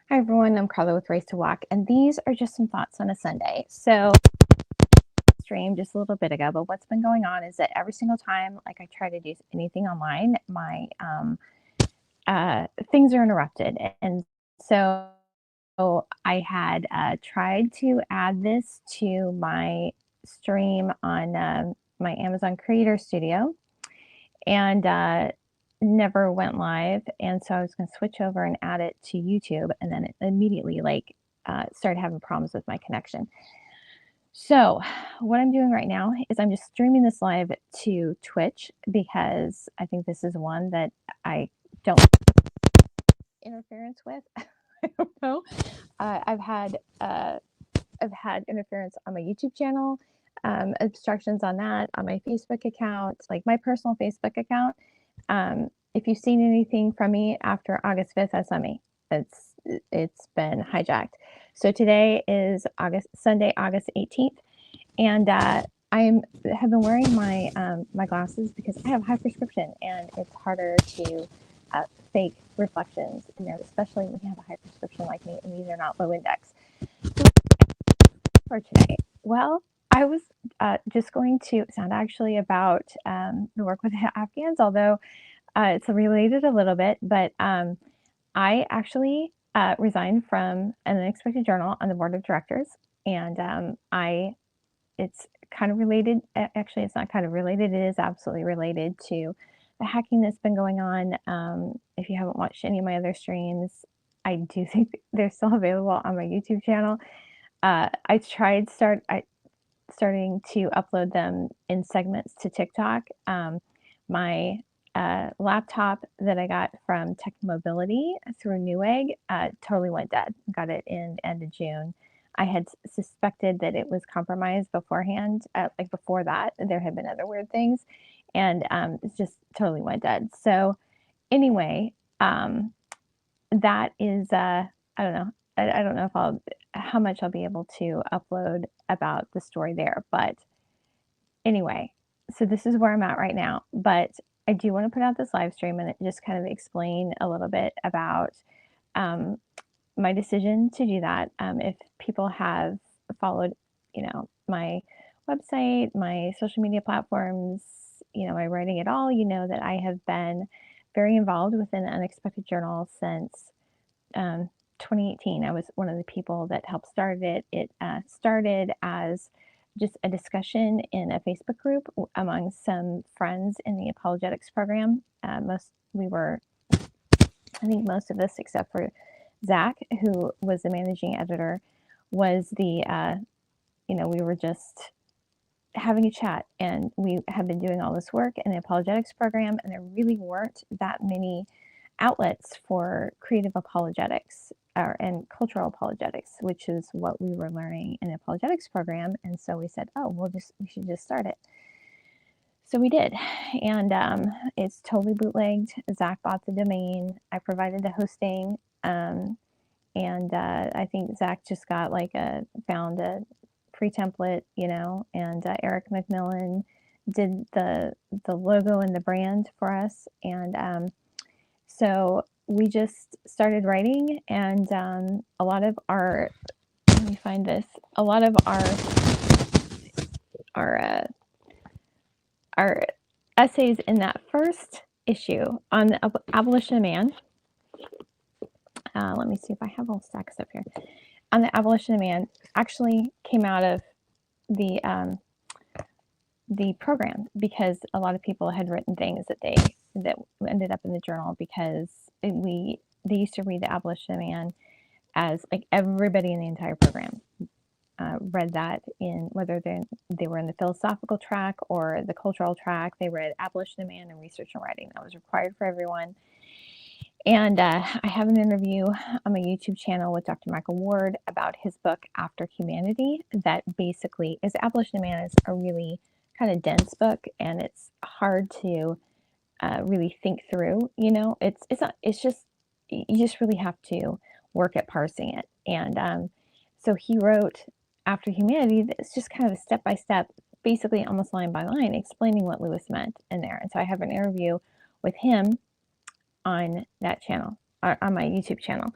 Hi everyone, I'm Carla with Race to Walk, and these are just some thoughts on a Sunday. So, stream just a little bit ago, but what's been going on is that every single time, like I try to do anything online, my things are interrupted, and so I had tried to add this to my stream on my Amazon Creator Studio, and never went live. And so I was going to switch over and add it to YouTube, and then it immediately started having problems with my connection. So what I'm doing right now is I'm just streaming this live to Twitch because I think this is one that I don't interference with. I don't know. I've had interference on my YouTube channel, obstructions on that, on my Facebook account, like my personal Facebook account. If you've seen anything from me after August 5th, that's on me. It's been hijacked. So today is Sunday, August 18th, and I have been wearing my my glasses because I have high prescription, and it's harder to fake reflections in there, especially when you have a high prescription like me, and these are not low index. For today, well, I was just going to sound actually about the work with the Afghans, although it's related a little bit, but I actually resigned from an Unexpected Journal on the board of directors, and it's kind of related. Actually, it's not kind of related. It is absolutely related to the hacking that's been going on. If you haven't watched any of my other streams, I do think they're still available on my YouTube channel. I tried starting to upload them in segments to TikTok. My laptop that I got from Tech Mobility through Newegg totally went dead. Got it in end of June. I had suspected that it was compromised beforehand. Like before that, there had been other weird things, and it just totally went dead. So anyway, that is I don't know. I don't know if how much I'll be able to upload about the story there, but anyway, so this is where I'm at right now. But I do want to put out this live stream and just kind of explain a little bit about my decision to do that. If people have followed, my website, my social media platforms, my writing at all, you know that I have been very involved within the Unexpected Journal since 2018. I was one of the people that helped start it. It started as just a discussion in a Facebook group among some friends in the apologetics program. I think most of us, except for Zach, who was the managing editor, was we were just having a chat, and we have been doing all this work in the apologetics program, and there really weren't that many outlets for creative apologetics and cultural apologetics, which is what we were learning in the apologetics program. And so we said, oh, we should just start it. So we did, and it's totally bootlegged. Zach bought the domain. I provided the hosting, and I think Zach just got found a free template, and Eric McMillan did the logo and the brand for us, and so we just started writing, and a lot of our let me find this. A lot of our essays in that first issue on the abolition of man. Let me see if I have all stacks up here. On the abolition of man actually came out of the program, because a lot of people had written things that ended up in the journal because they used to read the abolition of man as like everybody in the entire program read that, in whether they were in the philosophical track or the cultural track. They read abolition of man and research and writing. That was required for everyone. And I have an interview on my YouTube channel with Dr. Michael Ward about his book After Humanity, that basically is Abolition of Man is a really kind of dense book, and it's hard to really think through. It's just you just really have to work at parsing it. And so he wrote After Humanity. It's just kind of a step by step, basically almost line by line, explaining what Lewis meant in there. And so I have an interview with him on that channel, on my YouTube channel.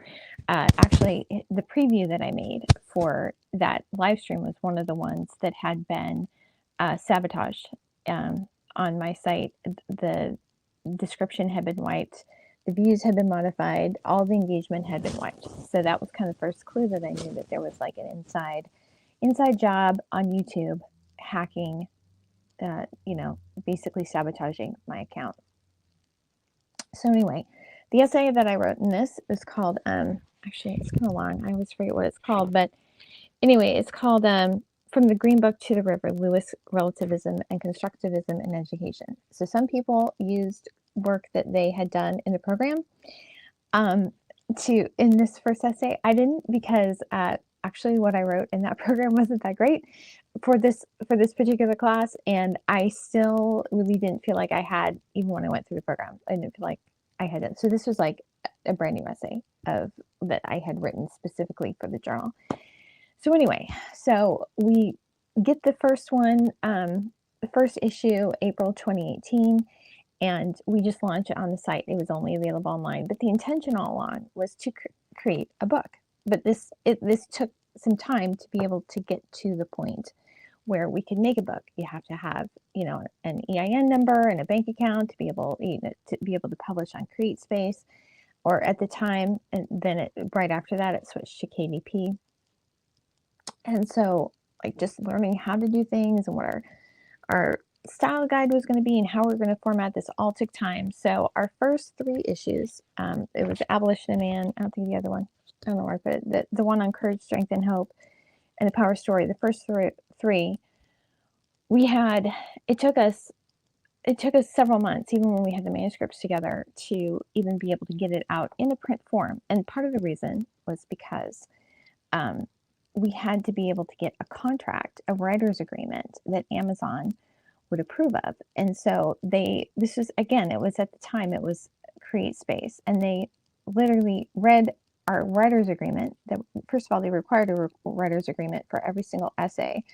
Actually, the preview that I made for that live stream was one of the ones that had been sabotaged on my site. The description had been wiped, the views had been modified, all the engagement had been wiped. So that was kind of the first clue that I knew that there was like an inside job on YouTube hacking, basically sabotaging my account. So anyway, the essay that I wrote in this is called, actually it's kind of long, I always forget what it's called, but anyway, it's called From the Green Book to the River, Lewis Relativism and Constructivism in Education. So some people used work that they had done in the program in this first essay. I didn't, because actually what I wrote in that program wasn't that great for this particular class, and I still really didn't feel like I had, even when I went through the program, I didn't feel like I had it. So this was like a brand new essay that I had written specifically for the journal. So anyway, so we get the first one, the first issue, April 2018, and we just launched it on the site. It was only available online, but the intention all along was to create a book. But this took some time to be able to get to the point where we could make a book. You have to have, an EIN number and a bank account to be able, to publish on CreateSpace, or at the time, and then right after that, it switched to KDP. And so, like, just learning how to do things and what our style guide was going to be and how we're going to format this all took time. So our first 3 issues, it was Abolition of Man. I don't think the other one, I don't know where I put it, the one on Courage, Strength, and Hope, and The Power Story. The first 3, it took us several months, even when we had the manuscripts together, to even be able to get it out in a print form. And part of the reason was because we had to be able to get a contract, a writer's agreement that Amazon would approve of. And so this was, again, it was at the time, it was CreateSpace, and they literally read our writer's agreement. That, first of all, they required a writer's agreement for every single essay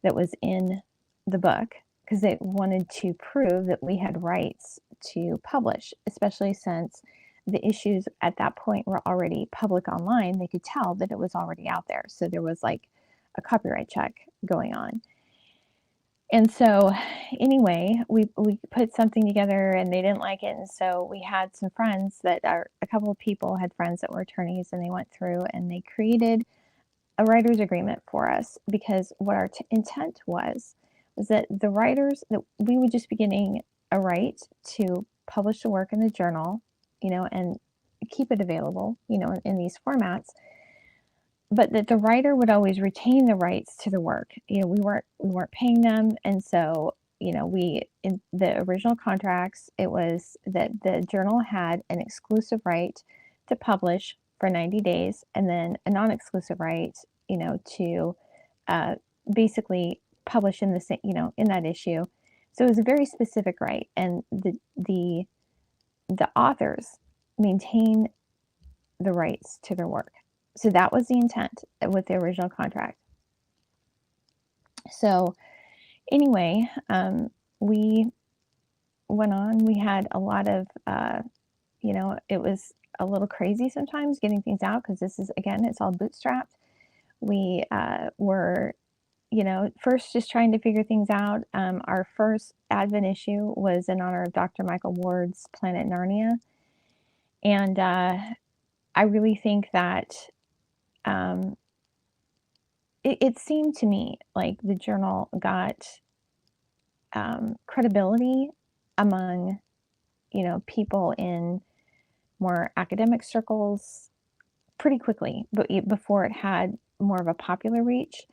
that was in the book, because they wanted to prove that we had rights to publish, especially since the issues at that point were already public online. They could tell that it was already out there. So there was like a copyright check going on. And so anyway, we put something together and they didn't like it. And so we had some friends a couple of people had friends that were attorneys, and they went through and they created a writer's agreement for us, because what our intent was that the writers, that we would just be getting a right to publish the work in the journal, and keep it available, in these formats, but that the writer would always retain the rights to the work. We weren't paying them. And so, in the original contracts, it was that the journal had an exclusive right to publish for 90 days, and then a non-exclusive right, to basically publish in in that issue. So it was a very specific right, and the authors maintain the rights to their work. So that was the intent with the original contract. So anyway, we went on. We had a lot of, it was a little crazy sometimes getting things out, because this is, again, it's all bootstrapped. We were, first just trying to figure things out. Our first Advent issue was in honor of Dr. Michael Ward's Planet Narnia. And I really think that it seemed to me like the journal got credibility among, people in more academic circles pretty quickly, but before it had more of a popular reach,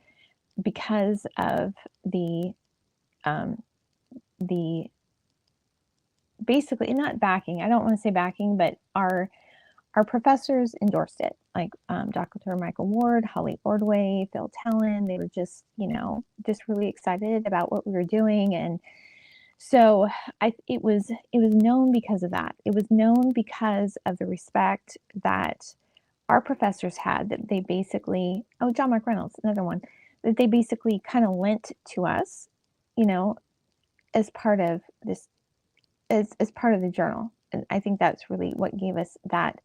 because of the basically, not backing, I don't want to say backing, but our professors endorsed it, like Dr. Michael Ward, Holly Ordway, Phil Tellen. They were just, just really excited about what we were doing. And so it was known because of that. It was known because of the respect that our professors had, that they basically, John Mark Reynolds, another one, that they basically kind of lent to us, as part of this, as part of the journal. And I think that's really what gave us that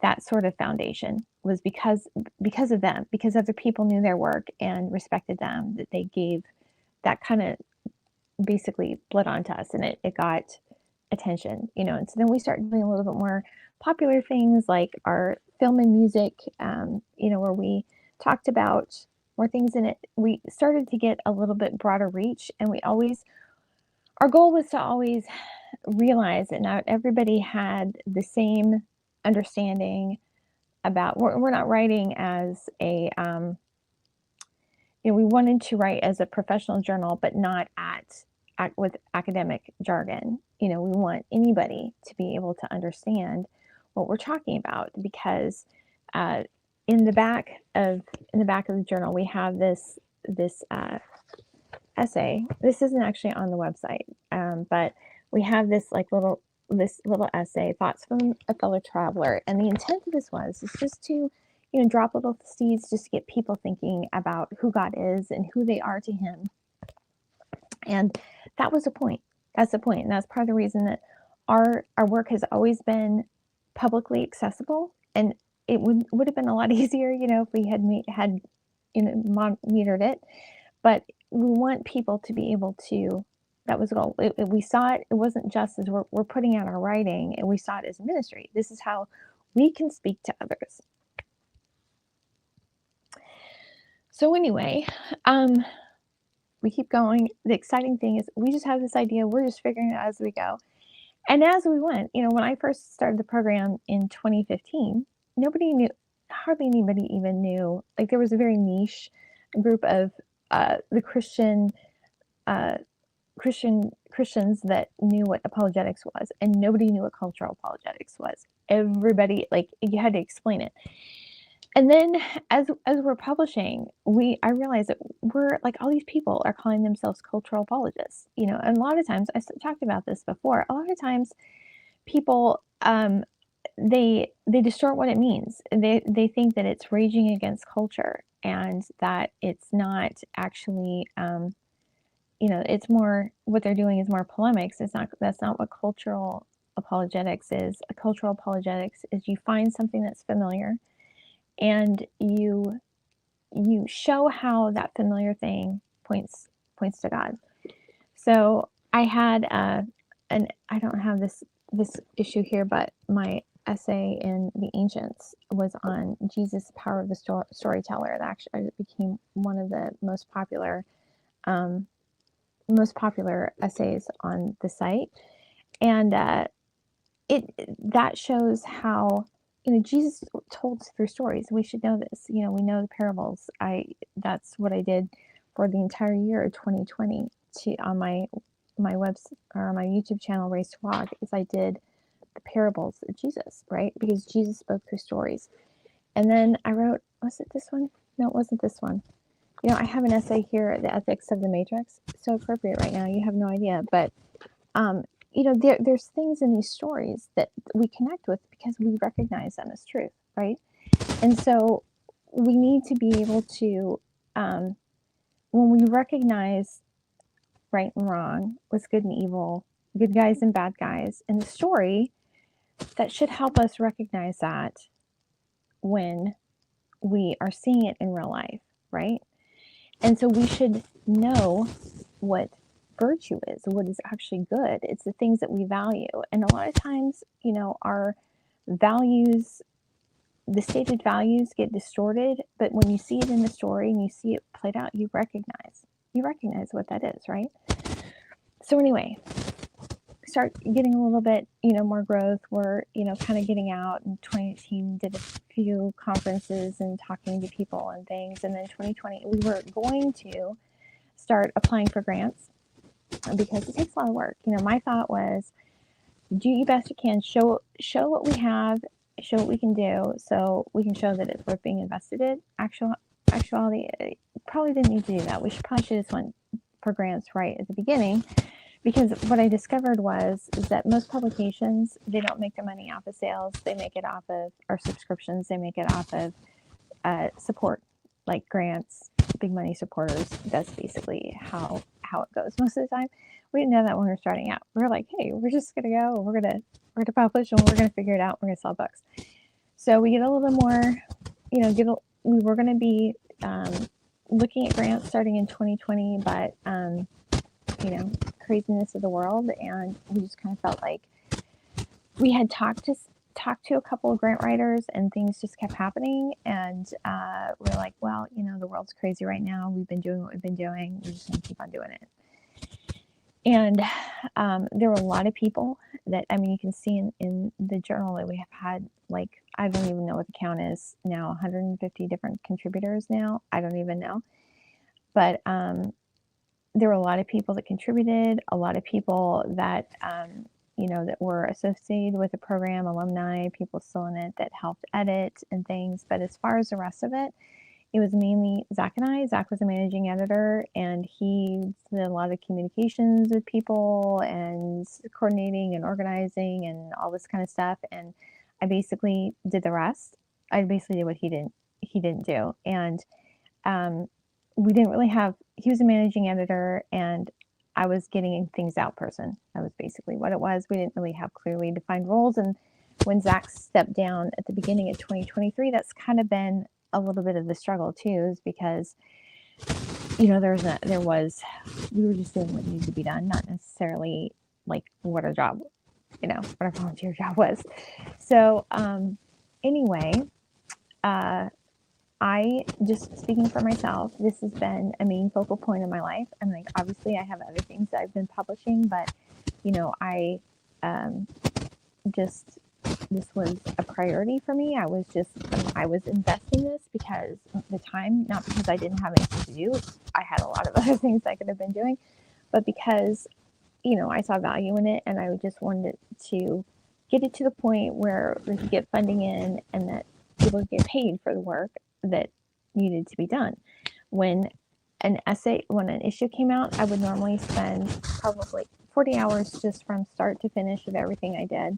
that sort of foundation was because of them, because other people knew their work and respected them, that they gave that kind of basically bled onto us, and it got attention, and so then we started doing a little bit more popular things like our film and music, where we talked about more things in it. We started to get a little bit broader reach, and our goal was to always realize that not everybody had the same understanding about, we're not writing as we wanted to write as a professional journal, but not with academic jargon. We want anybody to be able to understand what we're talking about, because in the back of the journal we have this essay. This isn't actually on the website, but we have this little essay, Thoughts from a Fellow Traveler, and the intent of this is just to drop little seeds, just to get people thinking about who God is and who they are to Him. And that was the point. That's the point, and that's part of the reason that our work has always been publicly accessible. And it would have been a lot easier, if we had monitored it. But we want people to be able to. That was the goal. We saw it. It wasn't just as we're putting out our writing, and we saw it as a ministry. This is how we can speak to others. So anyway, we keep going. The exciting thing is we just have this idea. We're just figuring it out as we go. And as we went, when I first started the program in 2015, nobody knew, hardly anybody even knew. Like, there was a very niche group of the Christians that knew what apologetics was, and nobody knew what cultural apologetics was. Everybody, you had to explain it. And then as we're publishing, I realized that we're all these people are calling themselves cultural apologists, and a lot of times, I talked about this before, a lot of times people, they distort what it means. They think that it's raging against culture, and that it's not actually, it's more, what they're doing is more polemics. That's not what cultural apologetics is. A cultural apologetics is you find something that's familiar, and you show how that familiar thing points to God. So I had and I don't have this issue here, but my essay in the Ancients was on Jesus, power of the storyteller. That actually became one of the most popular essays on the site, and that shows how Jesus told through stories. We should know this. We know the parables. That's what I did for the entire year of 2020 on my website or my YouTube channel, Race to Walk, is I did the parables of Jesus, right? Because Jesus spoke through stories. And then I wrote, was it this one? No, it wasn't this one. I have an essay here, The Ethics of the Matrix. So appropriate right now. You have no idea. But there's things in these stories that we connect with because we recognize them as truth, right? And so we need to be able to, when we recognize right and wrong, what's good and evil, good guys and bad guys in the story, that should help us recognize that when we are seeing it in real life, right? And so we should know what virtue is, what is actually good. It's the things that we value. And a lot of times, our values, the stated values, get distorted, but when you see it in the story and you see it played out, you recognize what that is, right? So anyway, start getting a little bit, more growth. We're, kind of getting out. In 2018, did a few conferences and talking to people and things. And then 2020, we were going to start applying for grants, because it takes a lot of work. My thought was, do your best you can, show what we have, show what we can do, so we can show that it's worth being invested in. Actuality, probably didn't need to do that. We probably should have just went for grants right at the beginning, because what I discovered is that most publications, they don't make their money off of sales. They make it off of our subscriptions. They make it off of support, like grants, big money supporters. That's basically how it goes most of the time. We didn't know that when we were starting out. We were like, hey, we're just gonna go, we're gonna publish, and we're gonna figure it out. We're gonna sell books. So we get a little more, we were going to be looking at grants starting in 2020, but, craziness of the world. And we just kind of felt like we had talked to a couple of grant writers and things just kept happening. And we're like, well, the world's crazy right now. We've been doing what we've been doing. We're just going to keep on doing it. And there were a lot of people that, you can see in the journal that we have had, like, I don't even know what the count is now, 150 different contributors now. I don't even know. But there were a lot of people that contributed, a lot of people that, that were associated with the program, alumni, people still in it that helped edit and things. But as far as the rest of it, it was mainly Zach and I. Zach was a managing editor, and he did a lot of communications with people and coordinating and organizing and all this kind of stuff. And I basically did the rest. I basically did what he didn't do. And we didn't really have. He was a managing editor, and I was getting things out person. That was basically what it was. We didn't really have clearly defined roles. And when Zach stepped down at the beginning of 2023, that's kind of been a little bit of the struggle too, is because we were just doing what needed to be done, not necessarily like what our job, what our volunteer job was. So anyway, I just, speaking for myself, this has been a main focal point of my life. And like, obviously I have other things that I've been publishing, but I just, this was a priority for me. I was investing this because the time, not because I didn't have anything to do. I had a lot of other things I could have been doing, but because, I saw value in it, and I just wanted to get it to the point where we could get funding in and that people would get paid for the work that needed to be done. When an issue came out, I would normally spend probably 40 hours just from start to finish of everything I did,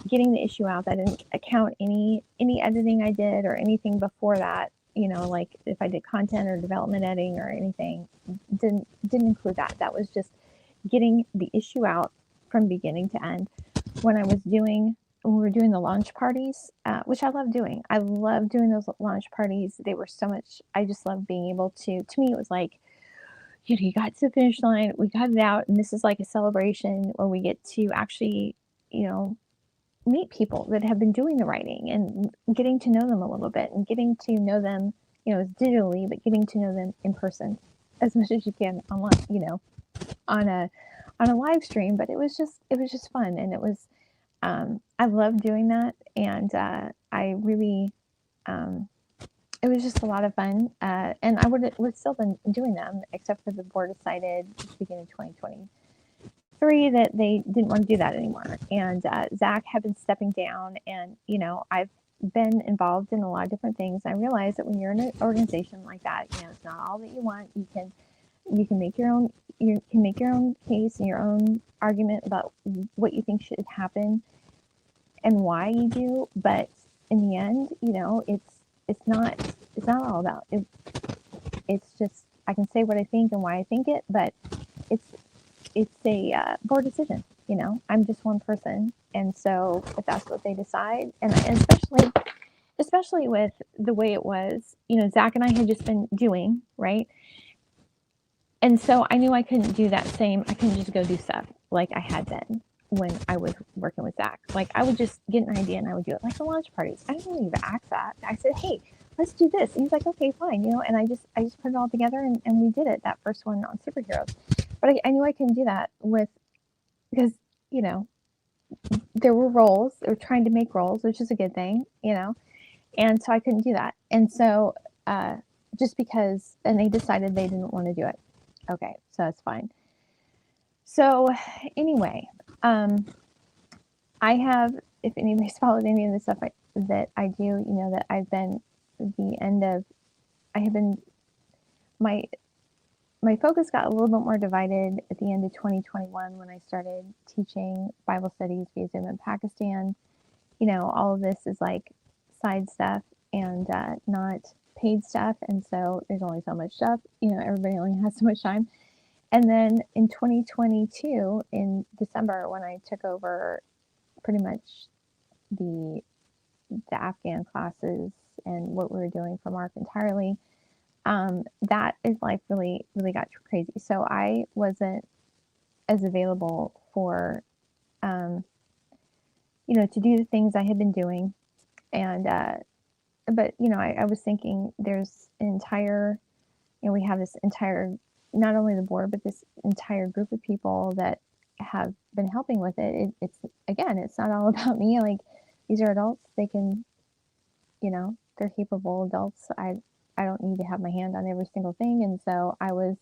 getting the issue out. That didn't account any editing I did or anything before that. Like if I did content or development editing or anything, didn't include that. That was just getting the issue out from beginning to end. When we were doing the launch parties, which I love doing. I love doing those launch parties. They were so much. I just love being able to. To me, it was like, you got to the finish line. We got it out, and this is like a celebration where we get to actually, meet people that have been doing the writing and getting to know them a little bit and getting to know them, digitally, but getting to know them in person as much as you can online, on a live stream. But it was just fun, and it was. I love doing that, and I really, it was just a lot of fun. And I would still been doing them, except for the board decided at the beginning of 2023 that they didn't want to do that anymore. And Zach had been stepping down, and I've been involved in a lot of different things. I realized that when you're in an organization like that, it's not all that you want. You can make your own. You can make your own case and your own argument about what you think should happen and why you do. But in the end, it's not all about it. It's just, I can say what I think and why I think it, but it's a board decision. I'm just one person, and so if that's what they decide, and especially with the way it was, Zach and I had just been doing, right? And so I knew I couldn't do that same. I couldn't just go do stuff like I had been when I was working with Zach. Like, I would just get an idea and I would do it, like the launch parties. I didn't even ask that. I said, hey, let's do this. And he's like, okay, fine, and I just put it all together, and we did it, that first one on superheroes. But I knew I couldn't do that because there were roles. They were trying to make roles, which is a good thing, and so I couldn't do that. And so just because, and they decided they didn't want to do it. Okay, so that's fine. So anyway, I have, if anybody's followed any of the stuff that I do, that I've been my focus got a little bit more divided at the end of 2021 when I started teaching Bible studies via Zoom in Pakistan. All of this is like side stuff and not paid stuff. And so there's only so much stuff, everybody only has so much time. And then in 2022, in December, when I took over pretty much the the Afghan classes and what we were doing for Mark entirely, that is like really, really got crazy. So I wasn't as available for, um, to do the things I had been doing. And, but, I was thinking there's an entire, we have this entire, not only the board, but this entire group of people that have been helping with it. It's, again, it's not all about me. Like, these are adults. They can, they're capable adults. I don't need to have my hand on every single thing. And so I was,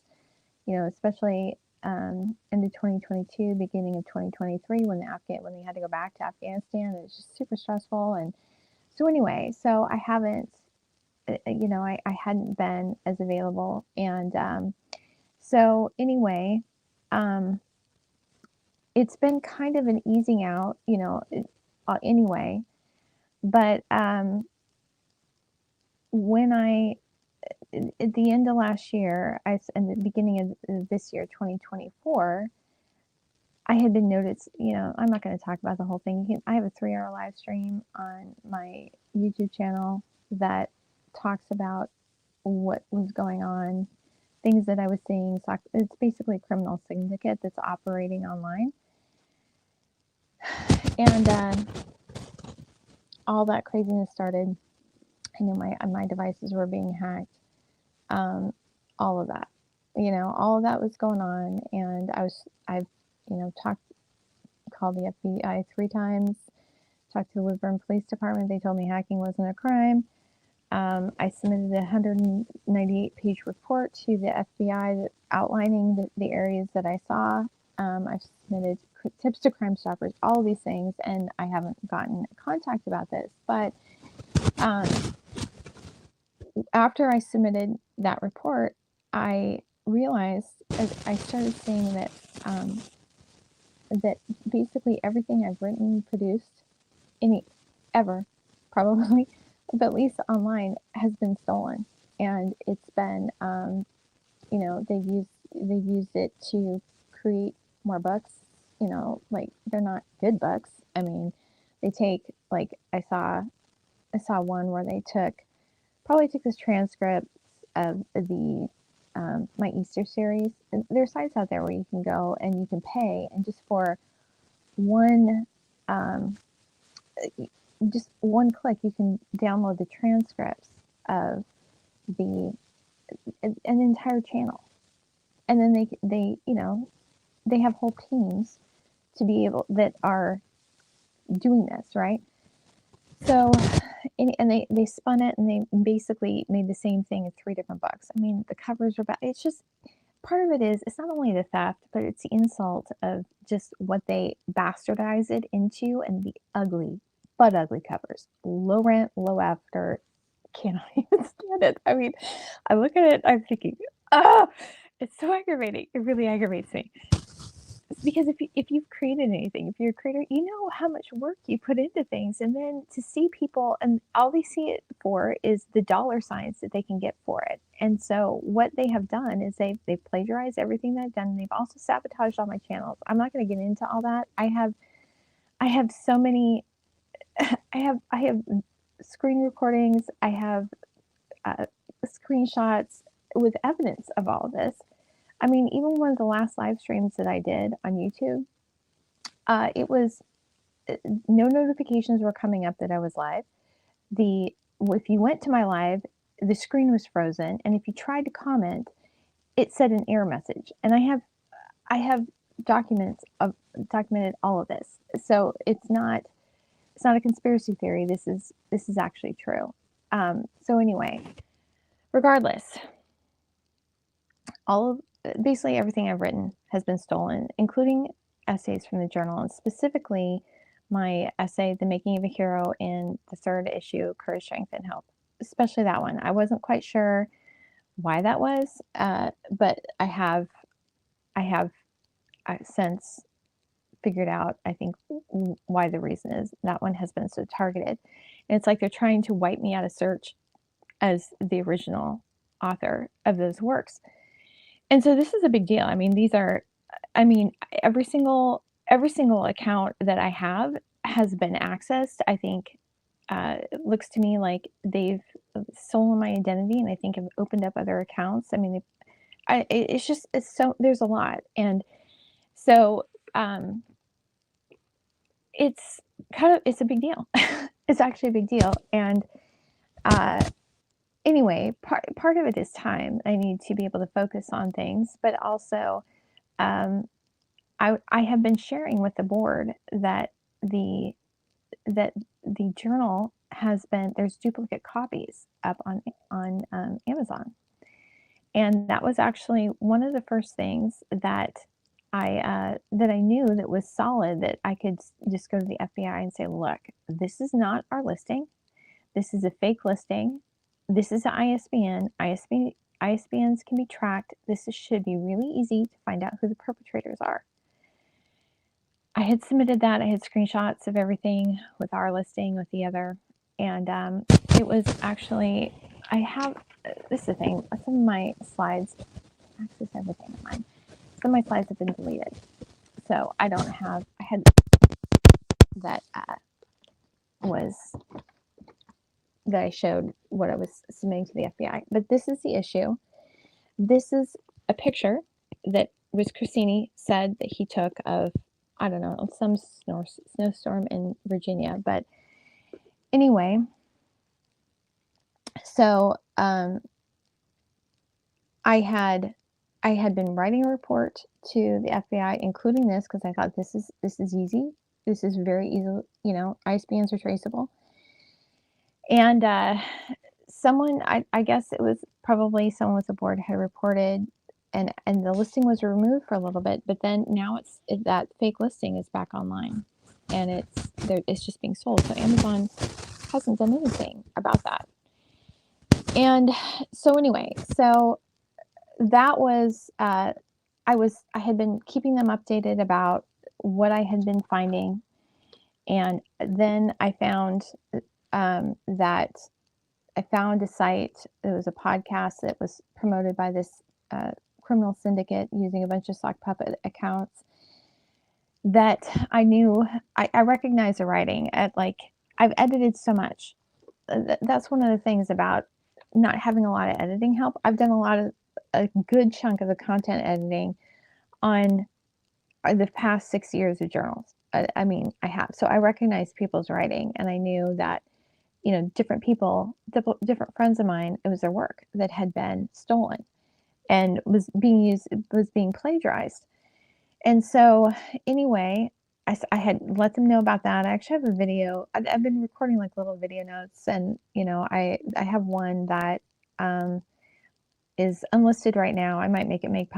especially into 2022, beginning of 2023, when when they had to go back to Afghanistan, it was just super stressful. And so anyway, so I haven't, I hadn't been as available. And so anyway, um, it's been kind of an easing out, anyway. But when at the end of last year, in the beginning of this year, 2024, I had been noticed, I'm not going to talk about the whole thing. I have a 3-hour live stream on my YouTube channel that talks about what was going on, things that I was seeing. So it's basically a criminal syndicate that's operating online. And all that craziness started. I knew my devices were being hacked. All of that, all of that was going on. And I've, called the FBI 3 times, talked to the Woodburn Police Department. They told me hacking wasn't a crime. I submitted a 198-page report to the FBI outlining the areas that I saw. I've submitted tips to Crime Stoppers, all of these things, and I haven't gotten contact about this. But after I submitted that report, I realized, as I started seeing that that basically everything I've written, produced, ever, probably, but at least online, has been stolen. And it's been, they've used it to create more books. Like, they're not good books. I mean, they take, like, I saw one where they probably took this transcript of the my Easter series. And there are sites out there where you can go and you can pay, and just for one just one click, you can download the transcripts of an entire channel, and then they have whole teams to be able that are doing this, right? So, and they spun it, and they basically made the same thing in 3 different books. I mean, the covers are bad. It's just, part of it is, it's not only the theft, but it's the insult of just what they bastardize it into, and the ugly, butt ugly covers. Low rent, low after, cannot even stand it. I mean, I look at it, I'm thinking, ah, it's so aggravating. It really aggravates me. Because if you've created anything, if you're a creator, you know how much work you put into things, and then to see people, and all they see it for is the dollar signs that they can get for it. And so what they have done is they've plagiarized everything that I've done. And they've also sabotaged all my channels. I'm not going to get into all that. I have so many. I have screen recordings. I have screenshots with evidence of all of this. I mean, even one of the last live streams that I did on YouTube, it was no notifications were coming up that I was live. If you went to my live, the screen was frozen, and if you tried to comment, it said an error message. And I have documented all of this. So it's not a conspiracy theory. This is actually true. So anyway, regardless, basically everything I've written has been stolen, including essays from the journal, and specifically my essay, The Making of a Hero, in the 3rd issue, Courage, Strength, and Hope. Especially that one. I wasn't quite sure why that was, but I have since figured out, I think, why the reason is. That one has been so targeted. And it's like they're trying to wipe me out of search as the original author of those works. And so this is a big deal. I mean, every single account that I have has been accessed, I think, it looks to me like they've stolen my identity, and I think have opened up other accounts. I mean, it's just it's so there's a lot, and so um, it's it's a big deal. It's actually a big deal, and uh, anyway, part of it is time. I need to be able to focus on things, but also um, I have been sharing with the board that the that the journal has been there's duplicate copies up on Amazon, and that was actually one of the first things that I knew that was solid, that I could just go to the FBI and say, look, this is not our listing. This is a fake listing. This is an ISBN. ISBNs can be tracked. Should be really easy to find out who the perpetrators are. I had submitted that. I had screenshots of everything with our listing, with the other, and it was actually, I have, this is the thing, some of my slides, access everything of mine, some of my slides have been deleted. So I don't have, I had that was, that I showed what I was submitting to the FBI. But this is the issue. This is a picture that Riz Corsini said that he took of, I don't know, some snowstorm in Virginia. But anyway, so I had been writing a report to the FBI, including this, because I thought this is easy. This is very easy. You know, ISBNs are traceable. And someone, I guess it was probably someone with the board, had reported, and the listing was removed for a little bit, but then now that fake listing is back online, and it's just being sold. So Amazon hasn't done anything about that. And so anyway, so that was I had been keeping them updated about what I had been finding, and then I found that I found a site. It was a podcast that was promoted by this criminal syndicate using a bunch of sock puppet accounts that I knew. I recognized the writing at, like, I've edited so much. That's one of the things about not having a lot of editing help. I've done a good chunk of the content editing on the past 6 years of journals. I mean, I have. So I recognized people's writing, and I knew that, you know, different people, different friends of mine, it was their work that had been stolen and was being plagiarized. And so anyway, I had let them know about that. I actually have a video. I've been recording like little video notes, and, you know, I have one that is unlisted right now. I might make it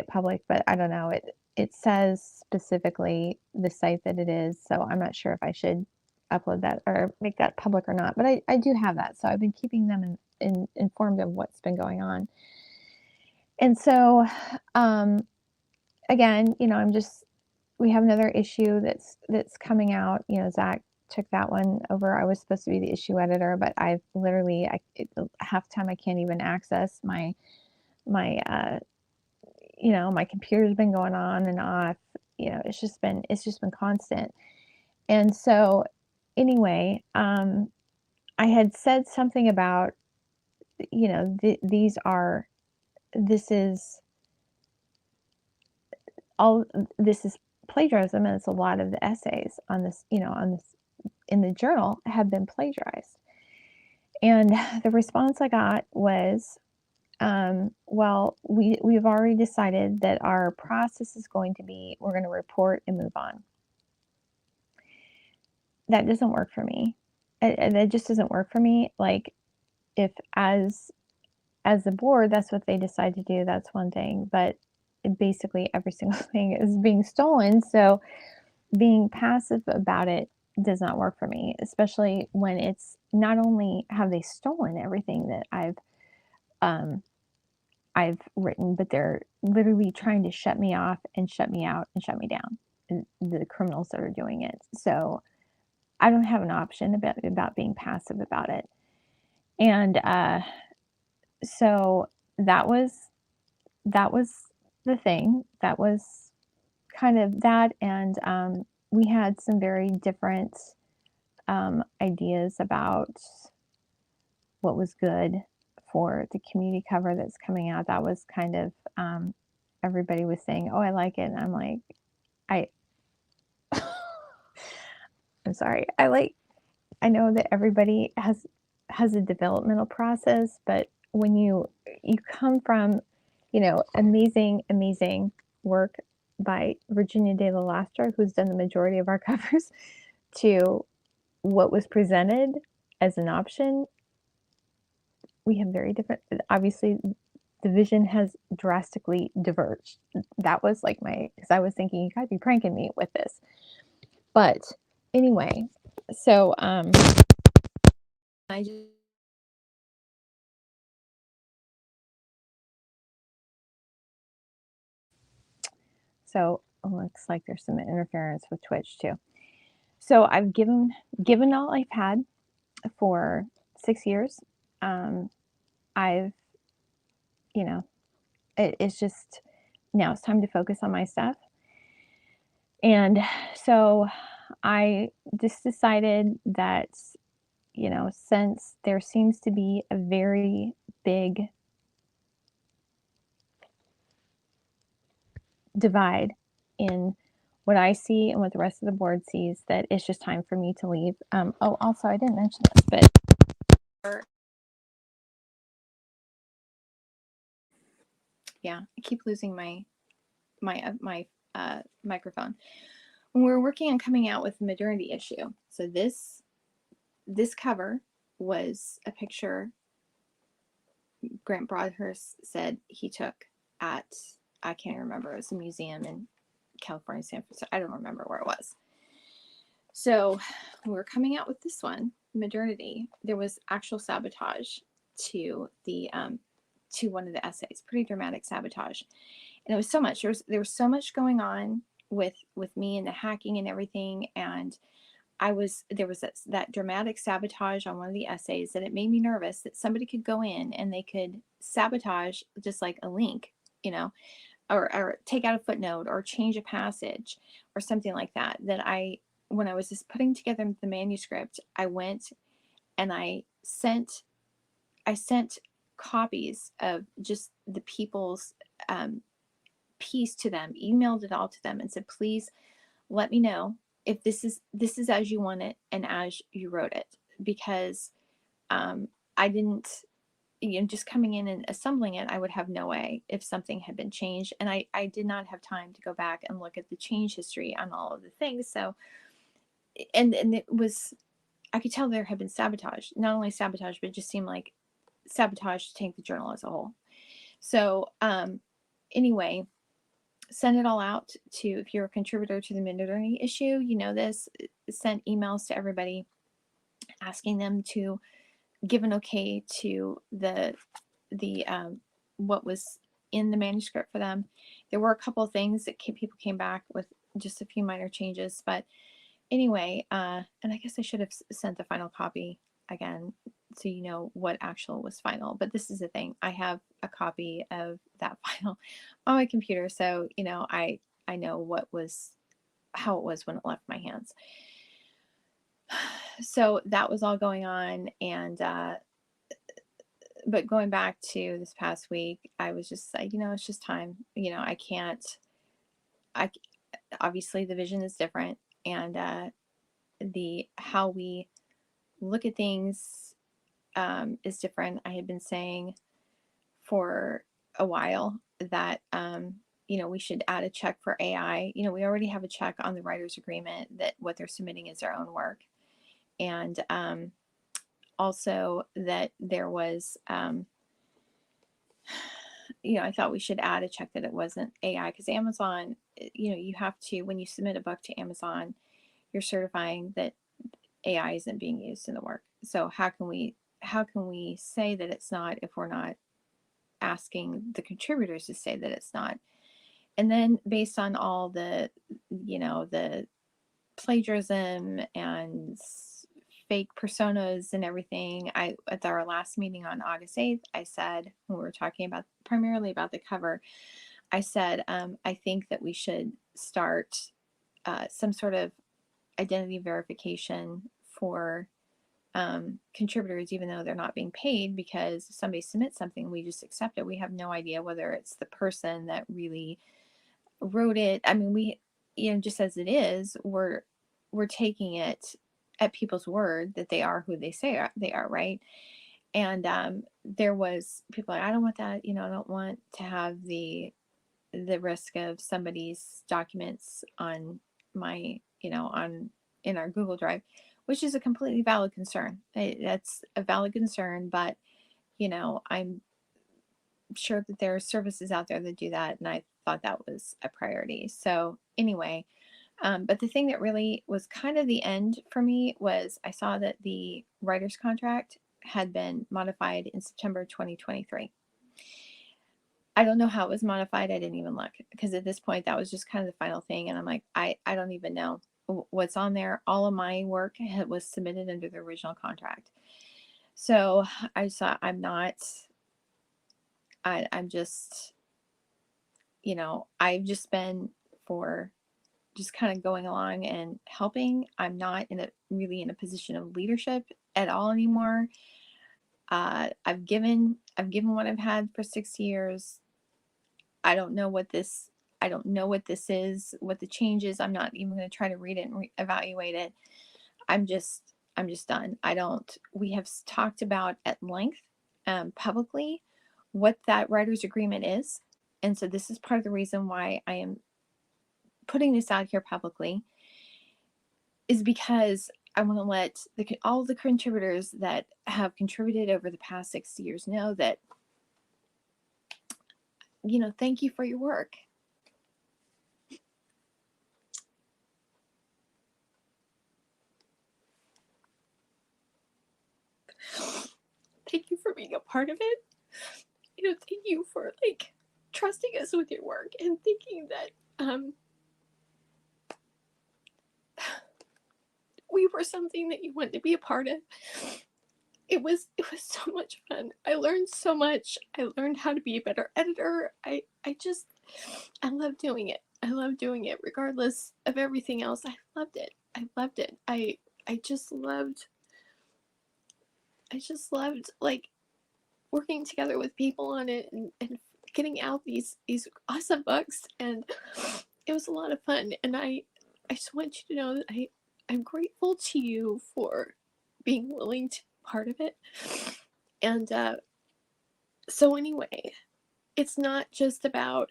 public, but I don't know. It says specifically the site that it is, so I'm not sure if I should upload that or make that public or not. But I do have that, so I've been keeping them informed of what's been going on. And so again, you know, we have another issue that's coming out. You know, Zach took that one over. I was supposed to be the issue editor, but I've literally, half the time I can't even access my you know, my computer's been going on and off. You know, it's just been constant. And so anyway, I had said something about, you know, this is plagiarism, and it's a lot of the essays on this, you know, in the journal have been plagiarized. And the response I got was, well, we've already decided that our process is going to be, we're going to report and move on. That doesn't work for me. That just doesn't work for me. Like, if as the board, that's what they decide to do, that's one thing, but basically every single thing is being stolen. So being passive about it does not work for me, especially when it's not only have they stolen everything that I've written, but they're literally trying to shut me off and shut me out and shut me down, the criminals that are doing it. So I don't have an option about being passive about it. And so that was the thing. That was kind of that. And we had some very different ideas about what was good for the community cover that's coming out. That was kind of, everybody was saying, "Oh, I like it." And I'm like, I I'm sorry. I know that everybody has a developmental process, but when you come from, amazing work by Virginia de la Lastra, who's done the majority of our covers, to what was presented as an option, we have very different, obviously, the vision has drastically diverged. That was like because I was thinking, you gotta be pranking me with this. But anyway, so I just so it looks like there's some interference with Twitch too. So I've given all I've had for 6 years. I've, you know, it's just now it's time to focus on my stuff. And so I just decided that, since there seems to be a very big divide in what I see and what the rest of the board sees, that it's just time for me to leave. Oh, also, I didn't mention this, but yeah, I keep losing my microphone. When we're working on coming out with the modernity issue, so this cover was a picture Grant Broadhurst said he took at, I can't remember, it was a museum in California, San Francisco. I don't remember where it was. So when we're coming out with this one, modernity, there was actual sabotage to the to one of the essays, pretty dramatic sabotage. And it was so much, there was so much going on with me and the hacking and everything. And there was that dramatic sabotage on one of the essays that it made me nervous that somebody could go in and they could sabotage just like a link, or take out a footnote or change a passage or something like that. When I was just putting together the manuscript, I went and I sent copies of just the people's piece to them, emailed it all to them and said, please let me know if this is as you want it and as you wrote it, because I didn't, just coming in and assembling it, I would have no way if something had been changed. And I did not have time to go back and look at the change history on all of the things. So, and it was, I could tell there had been sabotage, not only sabotage, but it just seemed like sabotage to tank the journal as a whole. So, anyway, send it all out to, if you're a contributor to the modernity issue, this, sent emails to everybody asking them to give an okay to the what was in the manuscript for them. There were a couple of things that people came back with just a few minor changes, but anyway, and I guess I should have sent the final copy again, so you know what actual was final. But this is the thing, I have a copy of that final on my computer, so I know how it was when it left my hands. So that was all going on, and but going back to this past week, I was just like, it's just time. I can't. Obviously the vision is different, and the how we look at things is different. I had been saying for a while that we should add a check for AI. We already have a check on the writer's agreement that what they're submitting is their own work, and also that there was I thought we should add a check that it wasn't AI, because Amazon, you have to, when you submit a book to Amazon, you're certifying that AI isn't being used in the work. So how can we say that it's not if we're not asking the contributors to say that it's not? And then based on all the the plagiarism and fake personas and everything, at our last meeting on August 8th, I said, when we were talking about primarily about the cover, I said, I think that we should start some sort of identity verification for contributors, even though they're not being paid, because if somebody submits something, we just accept it. We have no idea whether it's the person that really wrote it. I mean, we, just as it is, we're taking it at people's word that they are who they say they are, right? And there was people like, I don't want that, I don't want to have the risk of somebody's documents on my, in our Google Drive, which is a completely valid concern. That's a valid concern, but I'm sure that there are services out there that do that, and I thought that was a priority. So anyway, but the thing that really was kind of the end for me was I saw that the writer's contract had been modified in September 2023. I don't know how it was modified. I didn't even look, because at this point that was just kind of the final thing, and I'm like, I don't even know what's on there. All of my work was submitted under the original contract. So I saw I'm just, I've just been for just kind of going along and helping. I'm not really in a position of leadership at all anymore. I've given what I've had for 6 years. I don't know what this is, what the change is. I'm not even going to try to read it and evaluate it. I'm just done. We have talked about at length, publicly, what that writer's agreement is. And so this is part of the reason why I am putting this out here publicly, is because I want to let all the contributors that have contributed over the past 6 years know that, thank you for your work. Thank you for being a part of it. Thank you for trusting us with your work and thinking that we were something that you wanted to be a part of. It was so much fun. I learned so much. I learned how to be a better editor. I love doing it. I love doing it regardless of everything else. I loved it. I just loved working together with people on it and getting out these awesome books, and it was a lot of fun. And I just want you to know that I'm grateful to you for being willing to be part of it. And so anyway, it's not just about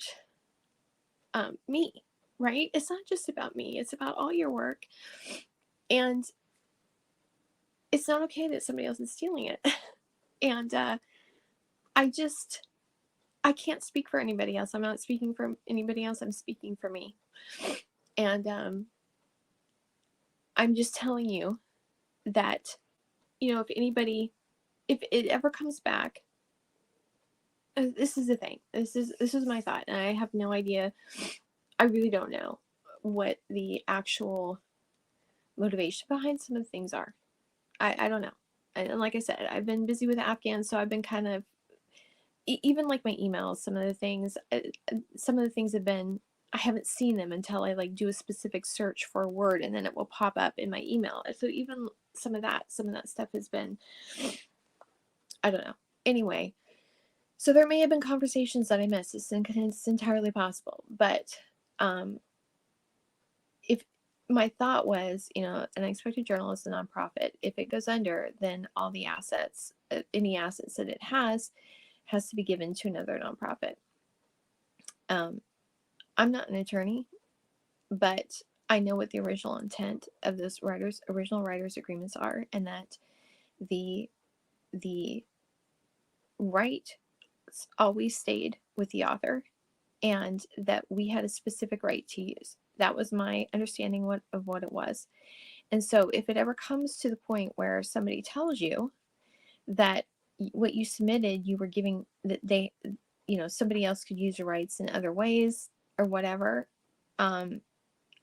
me, right? It's not just about me. It's about all your work. And it's not okay that somebody else is stealing it. And I can't speak for anybody else. I'm not speaking for anybody else. I'm speaking for me. And I'm just telling you that, if it ever comes back, this is the thing. This is my thought, and I have no idea. I really don't know what the actual motivation behind some of the things are. I don't know. And like I said, I've been busy with Afghans, so I've been kind of, even like my emails, some of the things have been, I haven't seen them until I do a specific search for a word, and then it will pop up in my email. So even some of that stuff has been, I don't know. Anyway, so there may have been conversations that I missed. It's entirely possible. But if my thought was, an unexpected journalist, a nonprofit, if it goes under, then all the assets, any assets that it has to be given to another nonprofit. I'm not an attorney, but I know what the original intent of those original writers agreements are, and that the right always stayed with the author, and that we had a specific right to use. That was my understanding of what it was. And so if it ever comes to the point where somebody tells you that what you submitted, you were giving, that they, somebody else could use your rights in other ways or whatever,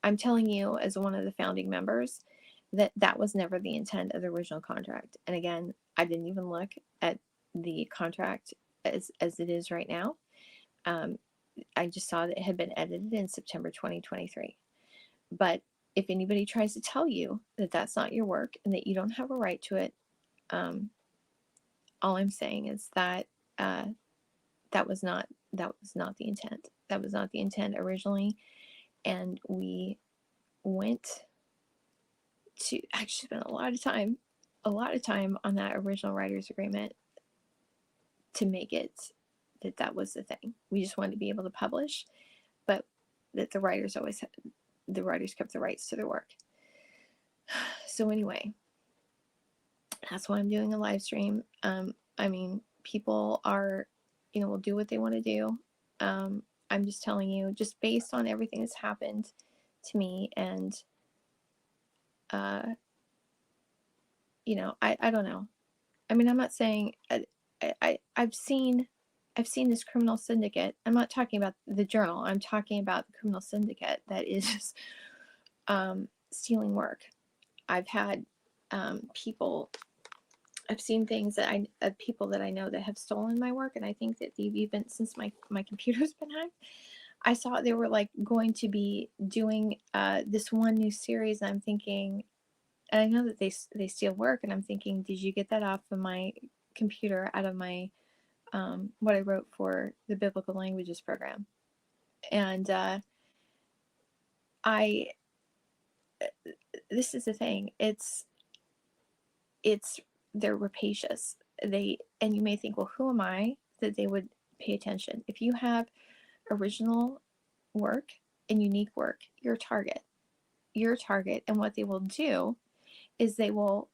I'm telling you, as one of the founding members, that was never the intent of the original contract. And again, I didn't even look at the contract as it is right now. I just saw that it had been edited in September 2023. But if anybody tries to tell you that that's not your work and that you don't have a right to it, all I'm saying is that uh, that was not the intent. That was not the intent originally, and we went to actually spent a lot of time on that original writer's agreement to make it that was the thing. We just wanted to be able to publish, but that the writers kept the rights to their work. So anyway, that's why I'm doing a live stream. I mean, people are, will do what they want to do. I'm just telling you, just based on everything that's happened to me, and I don't know. I mean, I'm not saying I've seen this criminal syndicate. I'm not talking about the journal. I'm talking about the criminal syndicate that is stealing work. I've had people. I've seen things that people that I know that have stolen my work, and I think that they've even, since my computer's been hacked, I saw they were like going to be doing this one new series, and I'm thinking, and I know that they steal work, and I'm thinking, did you get that off of my computer, out of my what I wrote for the Biblical Languages program? And this is the thing. They're rapacious. And you may think, well, who am I that they would pay attention? If you have original work and unique work, you're a target. You're a target, and what they will do is they will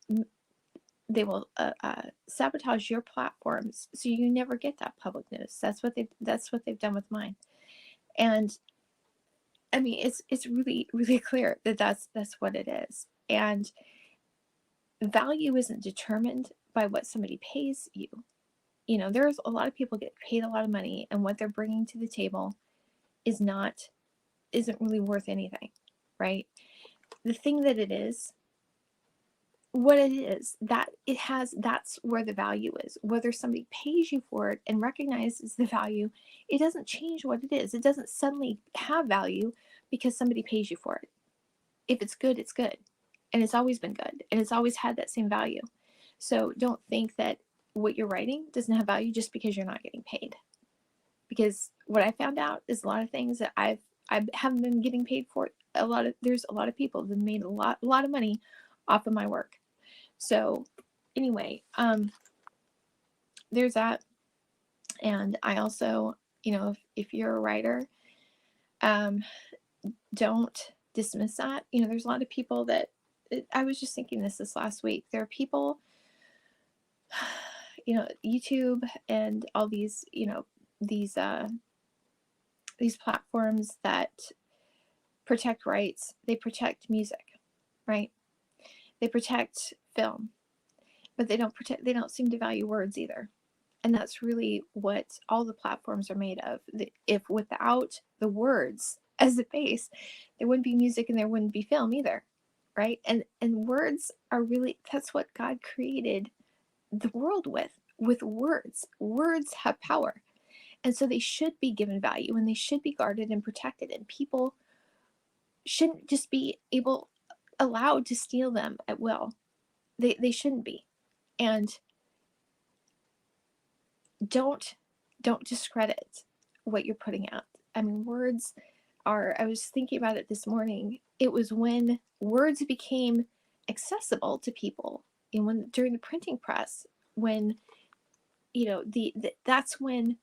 sabotage your platforms, so you never get that public news. That's what they've done with mine. And I mean, it's really, really clear that that's what it is. And value isn't determined by what somebody pays you. There's a lot of people get paid a lot of money, and what they're bringing to the table isn't really worth anything, right? The thing that it is, what it is, that's where the value is. Whether somebody pays you for it and recognizes the value, it doesn't change what it is. It doesn't suddenly have value because somebody pays you for it. If it's good, it's good. And it's always been good. And it's always had that same value. So don't think that what you're writing doesn't have value just because you're not getting paid. Because what I found out is a lot of things that I haven't been getting paid for. There's a lot of people that made a lot of money off of my work. So anyway, there's that. And I also, if you're a writer, don't dismiss that. There's a lot of people that, I was just thinking this last week. There are people, YouTube and all these, these platforms that protect rights. They protect music, right? They protect film, but they don't seem to value words either. And that's really what all the platforms are made of. If without the words as the base, there wouldn't be music and there wouldn't be film either, right? And words are really, that's what God created the world with words. Words have power. And so they should be given value, and they should be guarded and protected, and people shouldn't just be allowed to steal them at will. They shouldn't be. And don't discredit what you're putting out. I mean, words are, I was thinking about it this morning. It was when words became accessible to people, and during the printing press, when that's when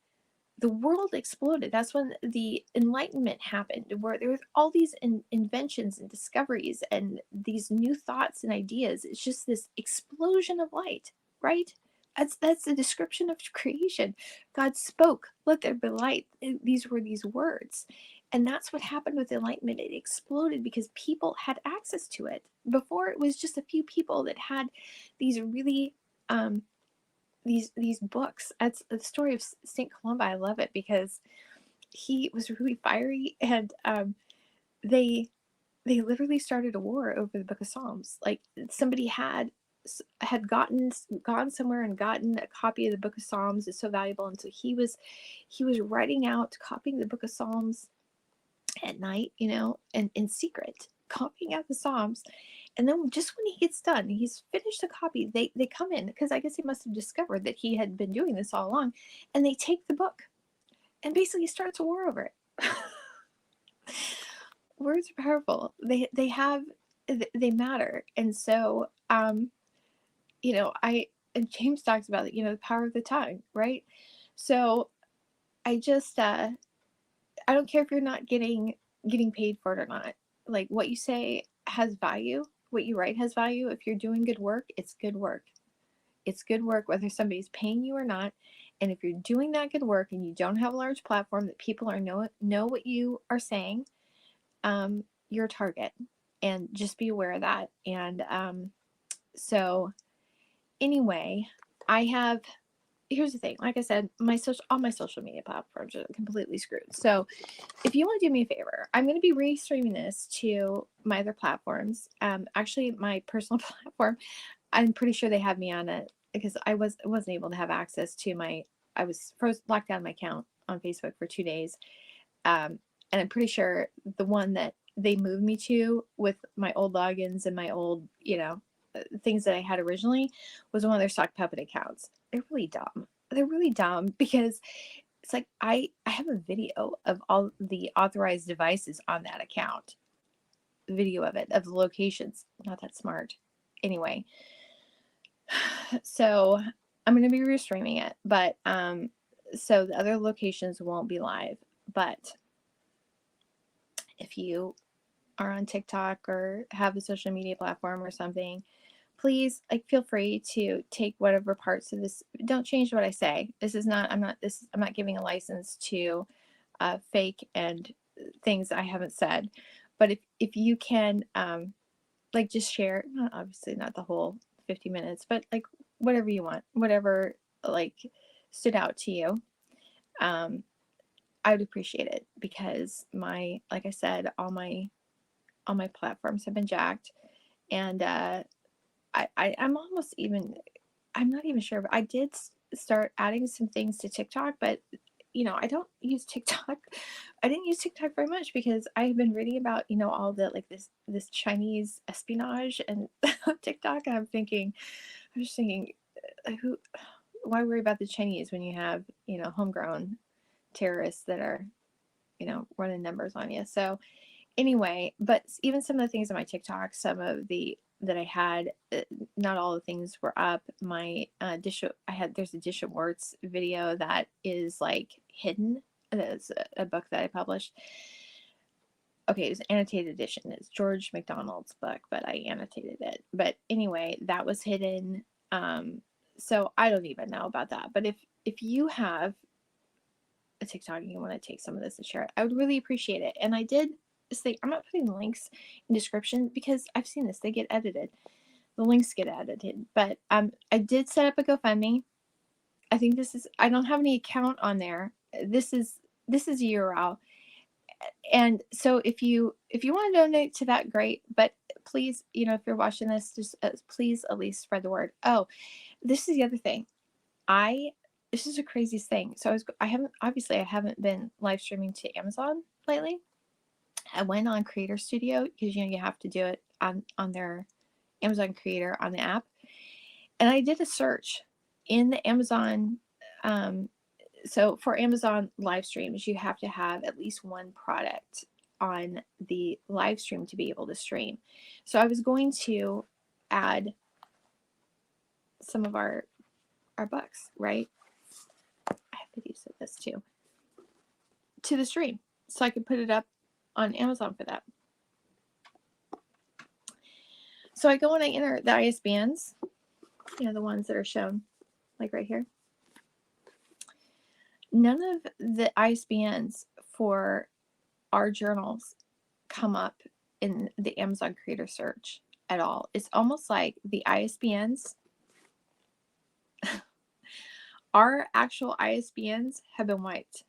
the world exploded. That's when the Enlightenment happened, where there was all these inventions and discoveries and these new thoughts and ideas. It's just this explosion of light, right? That's the description of creation. God spoke, let there be light. These were these words. And that's what happened with the Enlightenment. It exploded because people had access to it. Before, it was just a few people that had these really these books. That's the story of St. Columba. I love it because he was really fiery, and they literally started a war over the Book of Psalms. Like, somebody had gone somewhere and gotten a copy of the Book of Psalms. Is so valuable, and so he was writing out, copying the Book of Psalms at night, and in secret. copying out the Psalms. And then just when he gets done, he's finished the copy, they come in because I guess they must have discovered that he had been doing this all along, and they take the book and basically starts a war over it. Words are powerful. They matter. And so I and James talks about it, the power of the tongue, right? So I just I don't care if you're not getting paid for it or not. Like, what you say has value. What you write has value. If you're doing good work, it's good work. It's good work whether somebody's paying you or not. And if you're doing that good work and you don't have a large platform that people know what you are saying, you're a target. And just be aware of that. And so anyway, here's the thing. Like I said, all my social media platforms are completely screwed. So if you want to do me a favor, I'm going to be re-streaming this to my other platforms. Actually, my personal platform, I'm pretty sure they have me on it because I wasn't able to have access to I was locked out of my account on Facebook for 2 days. And I'm pretty sure the one that they moved me to with my old logins and my old, things that I had originally was one of their sock puppet accounts. They're really dumb. They're really dumb because it's like I have a video of all the authorized devices on that account. Video of it, of the locations. Not that smart. Anyway, so I'm going to be restreaming it, but so the other locations won't be live. But if you are on TikTok or have a social media platform or something, please, like, feel free to take whatever parts of this. Don't change what I say. I'm not giving a license to fake and things I haven't said. But if you can, like, just share, obviously not the whole 50 minutes, but like whatever you want, whatever like stood out to you. I would appreciate it because like I said, all my platforms have been jacked, and I'm almost even, I'm not even sure, but I did start adding some things to TikTok, but I don't use TikTok. I didn't use TikTok very much because I've been reading about, all the, like, this Chinese espionage and TikTok. And I'm just thinking, who, why worry about the Chinese when you have, homegrown terrorists that are, running numbers on you. So anyway, but even some of the things on my TikTok, some of the that I had, not all the things were up. My there's a Dish of Warts video that is like hidden. That's a book that I published. Okay, it was an annotated edition. It's George MacDonald's book, but I annotated it. But anyway, that was hidden. So I don't even know about that. But if you have a TikTok and you want to take some of this and share it, I would really appreciate it. And I did say I'm not putting links in description because I've seen this. They get edited. The links get edited. But I did set up a GoFundMe. I think I don't have any account on there. This is a URL. And so if you want to donate to that, great. But please, if you're watching this, just please at least spread the word. Oh, this is the other thing. This is the craziest thing. So I haven't been live streaming to Amazon lately. I went on Creator Studio because you have to do it on their Amazon Creator on the app, and I did a search in the Amazon. So for Amazon live streams, you have to have at least one product on the live stream to be able to stream. So I was going to add some of our books, right? I have videos of this too, to the stream, so I could put it up on Amazon for that. So I go and I enter the ISBNs, the ones that are shown, like right here. None of the ISBNs for our journals come up in the Amazon Creator search at all. It's almost like the ISBNs, our actual ISBNs have been wiped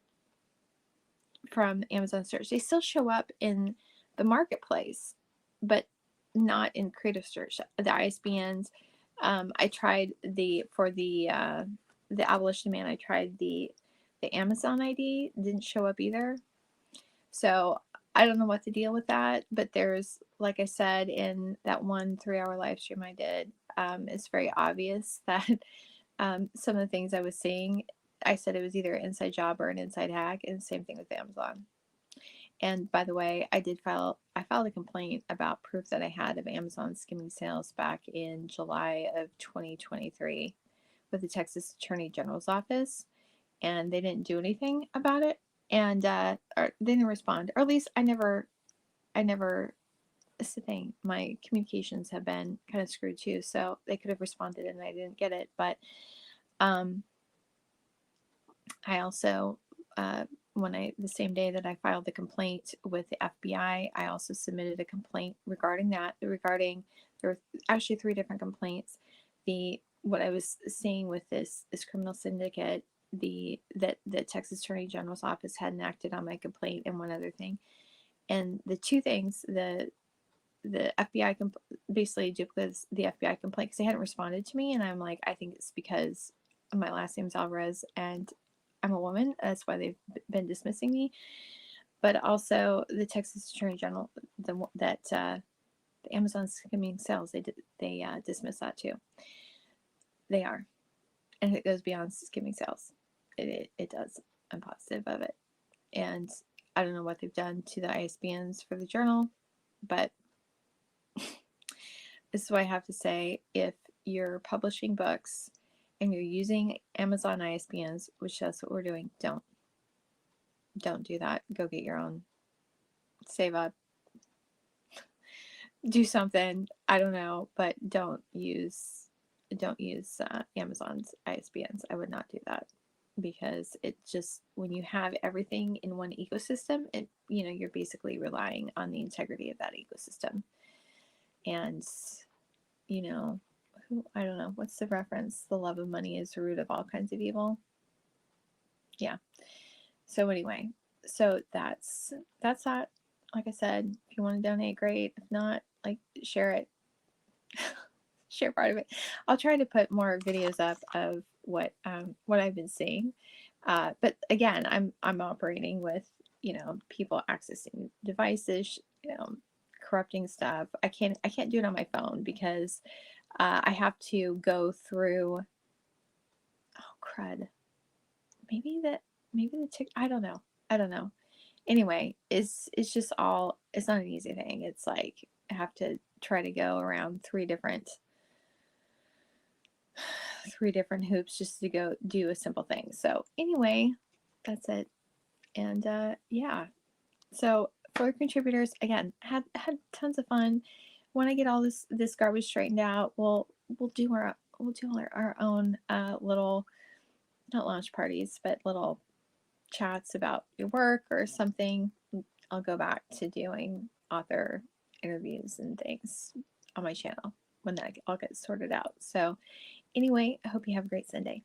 from Amazon search. They still show up in the marketplace, but not in creative search. The ISBNs, I tried for the Abolition Man, I tried the Amazon ID, didn't show up either. So I don't know what to deal with that, but there's, like I said, in that one 3-hour live stream I did, it's very obvious that some of the things I was seeing, I said it was either an inside job or an inside hack, and same thing with Amazon. And by the way, I filed a complaint about proof that I had of Amazon skimming sales back in July of 2023 with the Texas Attorney General's office, and they didn't do anything about it, and or they didn't respond, or at least I never. It's the thing. My communications have been kind of screwed too, so they could have responded and I didn't get it. But um, I also, the same day that I filed the complaint with the FBI, I also submitted a complaint regarding that. There were actually 3 different complaints. What I was seeing with this criminal syndicate, that the Texas Attorney General's office hadn't acted on my complaint, and one other thing. And the 2 things, the FBI basically duplicates the FBI complaint because they hadn't responded to me, and I'm like, I think it's because my last name's Alvarez and I'm a woman. That's why they've been dismissing me. But also the Texas Attorney General, the Amazon skimming sales, they dismiss that too. They are, and it goes beyond skimming sales. It does. I'm positive of it, and I don't know what they've done to the ISBNs for the journal, but this is what I have to say. If you're publishing books and you're using Amazon ISBNs, which that's what we're doing, don't do that. Go get your own. Save up. Do something. I don't know, but don't use Amazon's ISBNs. I would not do that, because it just, when you have everything in one ecosystem, you're basically relying on the integrity of that ecosystem. And I don't know, what's the reference? The love of money is the root of all kinds of evil. Yeah. So anyway, so that's that. Like I said, if you want to donate, great. If not, share it. Share part of it. I'll try to put more videos up of what I've been seeing. But again, I'm operating with, people accessing devices, corrupting stuff. I can't do it on my phone because I have to go through. Oh crud! Maybe the tick. I don't know. Anyway, it's just all. It's not an easy thing. It's like I have to try to go around 3 different hoops just to go do a simple thing. So anyway, that's it. And yeah. So for contributors, again, had tons of fun. When I get all this garbage straightened out, we'll do our own little, not launch parties, but little chats about your work or something. I'll go back to doing author interviews and things on my channel when that all gets sorted out. So anyway, I hope you have a great Sunday.